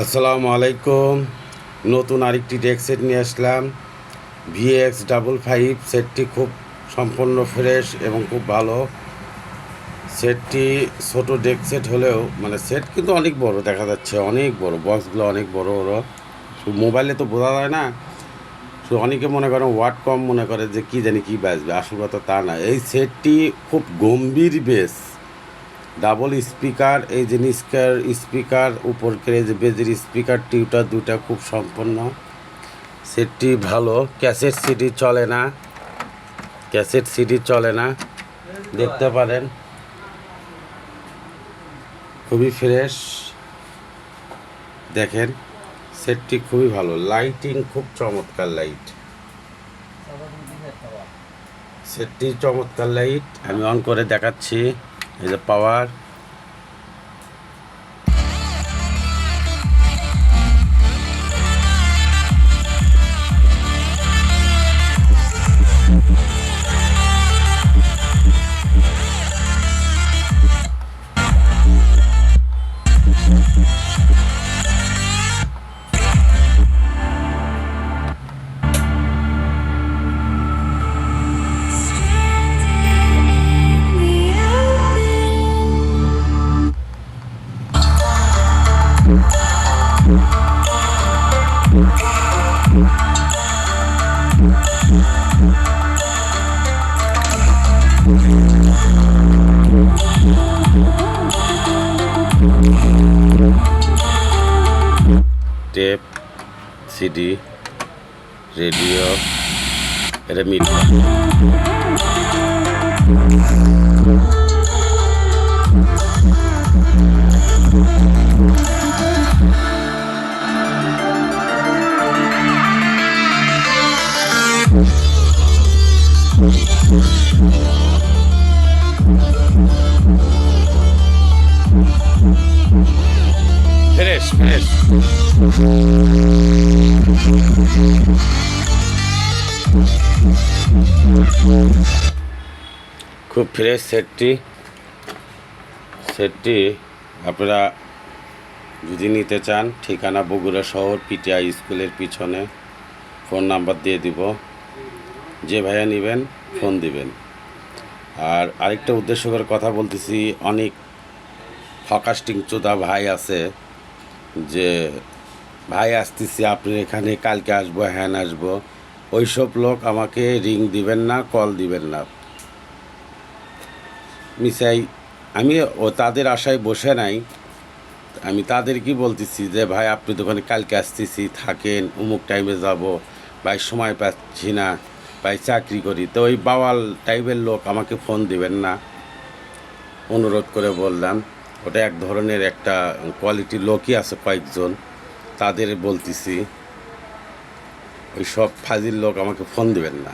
আসসালামু আলাইকুম। নতুন আরেকটি ডেক সেট নিয়ে আসলাম। VX55 সেটটি খুব সম্পূর্ণ ফ্রেশ এবং খুব ভালো। সেটটি ছোট ডেক সেট হলেও সেট কিন্তু অনেক বড় দেখা যাচ্ছে, অনেক বড় বক্সগুলো, অনেক বড় বড়। মোবাইলে তো বোঝা যায় না। অনেকে মনে করেন ওয়াট কম, মনে করে যে কী জানি কী বাজবে, আসল কথা তা না। এই সেটটি খুব গম্ভীর বেস, ডাবল স্পিকার, এই যে নিস্কার স্পিকার, উপরকে যে বেজের স্পিকার টিউটার দুটা খুব সম্পন্ন। সেটটি ভালো। ক্যাসেট সিডি চলে না, ক্যাসেট সিডি চলে না, দেখতে পারেন। খুবই ফ্রেশ, দেখেন সেটটি খুবই ভালো। লাইটিং খুব চমৎকার লাইট, সেটটি চমৎকার লাইট। আমি অন করে দেখাচ্ছি। এই যে পাওয়ার, টেপ, সিডি, রেডিও, এটা মিটার। ফ্রেশ ফ্রেশ, খুব ফ্রেশ সেটটি। সেটটি আপনারা যদি নিতে চান, ঠিকানা বগুড়া শহর, পিটিআই স্কুলের পিছনে। ফোন নাম্বার দিয়ে দিব, যে ভাইয়া নেবেন ফোন দিবেন। আর আরেকটা উদ্দেশ্য করে কথা বলতেছি, অনেক ফকাস্টিং চোদা ভাই আছে যে ভাই আসতেছি আপনার এখানে, কালকে আসবো, হ্যান আসবো। ওইসব লোক আমাকে রিং দিবেন না, কল দিবেন না। মিসাই আমি তাদের আশায় বসে নাই। আমি তাদেরকে বলতেছি যে ভাই আপনি দোকানে কালকে আসতেছি, থাকেন, অমুক টাইমে যাব, ভাই সময় পাচ্ছি না, ভাই চাকরি করি। তো ওই বাওয়াল টাইপের লোক আমাকে ফোন দিবেন না, অনুরোধ করে বললাম। ওটা এক ধরনের একটা কোয়ালিটির লোকই আছে কয়েকজন, তাদের বলতেছি ওই সব ফাজিল লোক আমাকে ফোন দিবেন না।